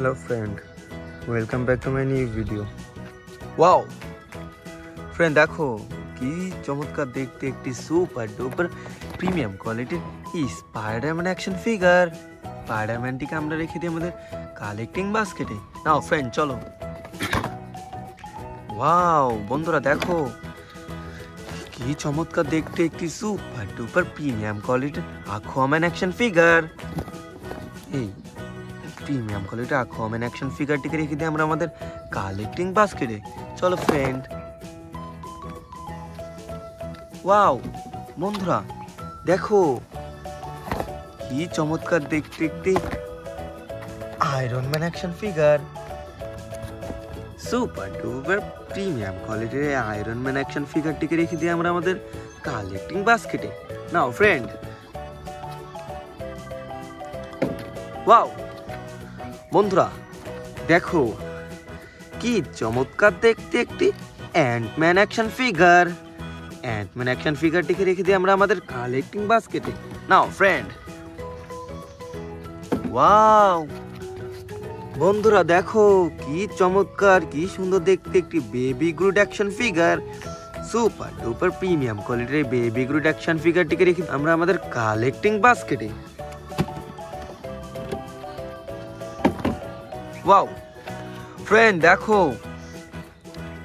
Hello friend, welcome back to my new video. Wow friend, দেখো কি চমৎকার দেখতে একটি সুপার ডুপার প্রিমিয়াম কোয়ালিটির স্পাইডারম্যান অ্যাকশন ফিগার। স্পাইডারম্যানটিকে আমরা রেখে দিই আমাদের কালেক্টিং বাস্কেটে। নাও ফ্রেন্ড চলো। ওয়াও বন্ধুরা দেখো কি চমৎকার দেখতে একটি সুপার ডুপার প্রিমিয়াম কোয়ালিটির আকুয়াম্যান অ্যাকশন ফিগার। এই প্রিমিয়াম কোয়ালিটির আকুয়াম্যান অ্যাকশন ফিগারটিকে রেখে দিই আমরা আমাদের কালেক্টিং বাস্কেটে। চলো ফ্রেন্ড। ওয়াও বন্ধুরা দেখো কি চমৎকার দেখতে একটি Iron Man action figure. Super duper premium কোয়ালিটির আয়রন ম্যান অ্যাকশন ফিগারটিকে রেখে দিই আমরা আমাদের কালেক্টিং বাস্কেটে। Now friend. ওয়াও বন্ধুরা দেখো কি চমৎকার দেখতে একটি Ant Man action figure. Ant Man action ফিগারটিকে রেখে দিই আমরা আমাদের কালেক্টিং বাস্কেটে। Now friend. ওয়াও বন্ধুরা দেখো কি চমৎকার কি সুন্দর দেখতে একটি baby Groot action figure. Super duper premium কোয়ালিটির বেবি গ্রুট অ্যাকশন ফিগারটিকে রেখে আমরা আমাদের কালেক্টিং বাস্কেটে। ওয়াও ফ্রেন্ড দেখো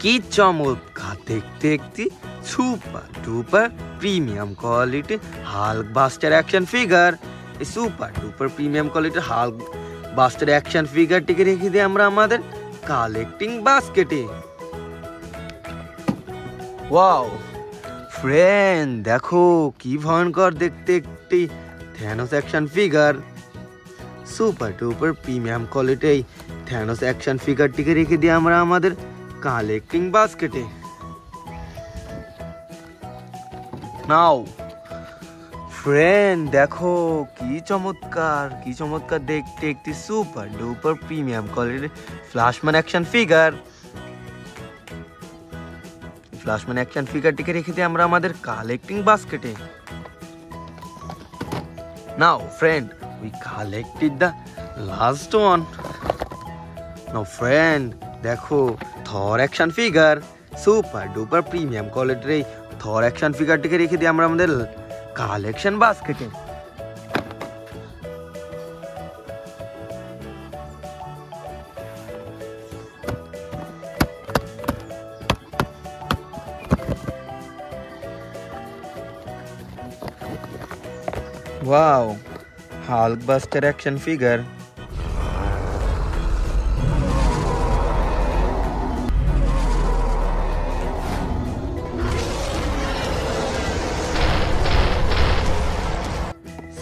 কি চমৎকার দেখতে একটি সুপার ডুপার প্রিমিয়াম কোয়ালিটির হাল্ক বাস্টার অ্যাকশন ফিগার। এই সুপার ডুপার প্রিমিয়াম কোয়ালিটির হাল্ক বাস্টার অ্যাকশন ফিগারটিকে রেখে দিই আমরা আমাদের কালেক্টিং বাস্কেটে। ওয়াও ফ্রেন্ড দেখো কি ভয়ঙ্কর দেখতে একটি Thanos action figure. Super duper premium কোয়ালিটির থ্যানোস অ্যাকশন ফিগারটিকে রেখে দিই আমরা আমাদের কালেক্টিং বাস্কেটে। নাও ফ্রেন্ড দেখো কি চমৎকার দেখতে একটি সুপার ডুপার প্রিমিয়াম কোয়ালিটির Flashman action figure. Flashman action ফিগারটিকে রেখে দিই আমরা আমাদের কালেক্টিং বাস্কেটে। Now friend we collected the last one. Now friend দেখো Thor action figure. Super duper premium কোয়ালিটির এই থর অ্যাকশন ফিগারটিকে রেখে দিই আমরা আমাদের কালেকশন বাস্কেটে। Wow Hulk Buster action figure.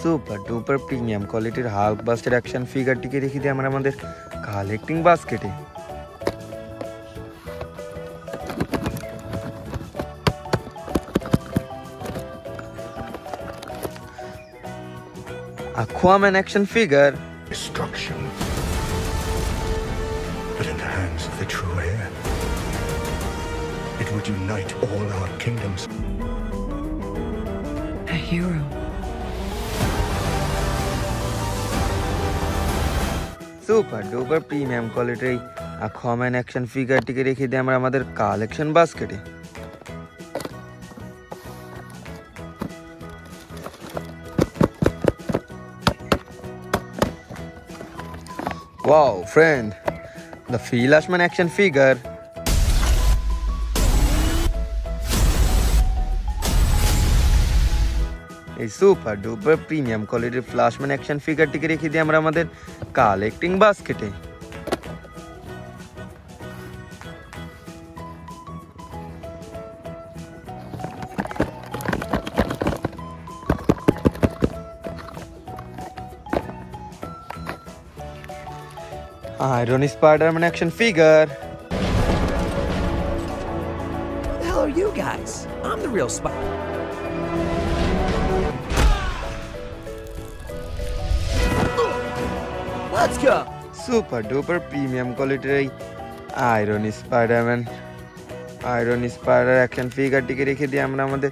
Super duper premium কোয়ালিটির হাল্ক বাস্টার অ্যাকশন ফিগারটিকে রেখে দিই আমরা আমাদের কালেক্টিং বাস্কেটে। Aquaman action figure. Destruction, but in the hands of the true heir, it would unite all our kingdoms. A hero. Super duper premium কোয়ালিটির Aquaman action ফিগারটিকে রেখে দিই আমরা আমাদের কালেকশন বাস্কেটে। Wow, friend, the Flashman action figure. এই super duper premium কোয়ালিটির Flashman action ফিগারটিকে রেখে দিই আমরা আমাদের কালেক্টিং বাস্কেটে। Iron Spider-Man action figure. Who the hell are you guys? I'm the real spy. Let's go. Super duper premium কোয়ালিটির এই আয়রন স্পাইডার অ্যাকশন ফিগারটিকে রেখে দিই আমরা আমাদের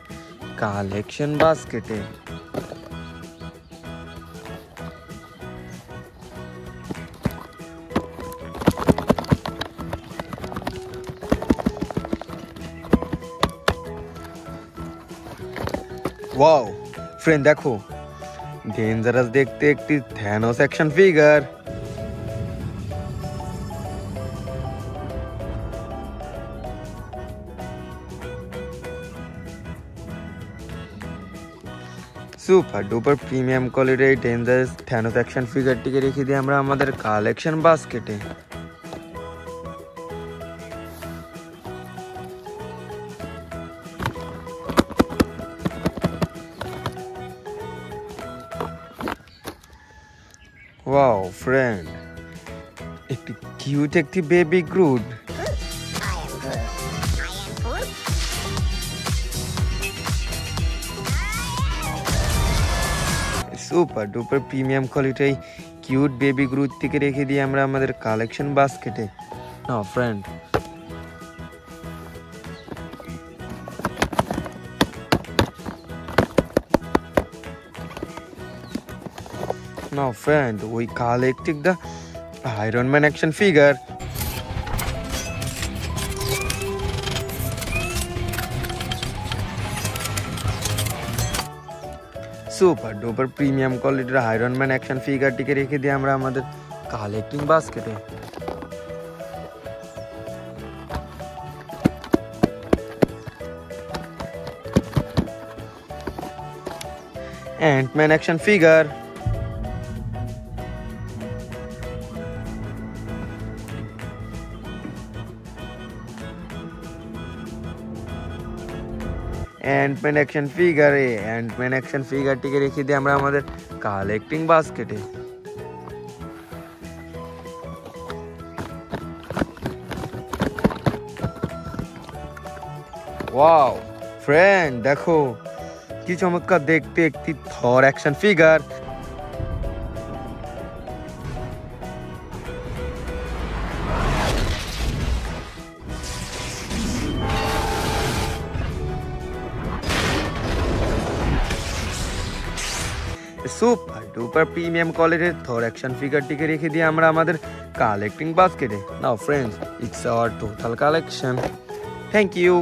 কালেকশন বাস্কেটে। ওয়াও ফ্রেন্ড দেখো, ডেঞ্জারাস দেখতে একটি Thanos action figure. Super duper premium কোয়ালিটির এই ডেঞ্জারাস থ্যানোস অ্যাকশন ফিগারটিকে রেখে দিয়ে আমরা আমাদের কালেকশন বাস্কেটে। ওয়াও ফ্রেন্ড, একটি কিউট একটি baby Groot. Super duper premium কোয়ালিটির এই কিউট বেবি গ্রুডটিকে রেখে দিয়ে আমরা আমাদের কালেকশন বাস্কেটে। Now friend, now friend, we collecting the Iron Man action figure. Super duper premium কোয়ালিটির আয়রন ম্যান অ্যাকশন ফিগারটিকে রেখে দিয়ে আমরা আমাদের কালেক্টিং বাস্কেটে। Ant Man action figure. Ant Man action figure, Ant Man action ফিগারটিকে রেখে দিয়ে আমরা আমাদের কালেক্টিং বাস্কেটে। ওয়াও ফ্রেন্ড দেখো, কি চমৎকার দেখতে একটি Thor action figure. Super duper premium কোয়ালিটির থর অ্যাকশন ফিগারটিকে রেখে দিয়ে আমরা আমাদের কালেক্টিং বাস্কেটে। Now friends, it's our total collection. Thank you.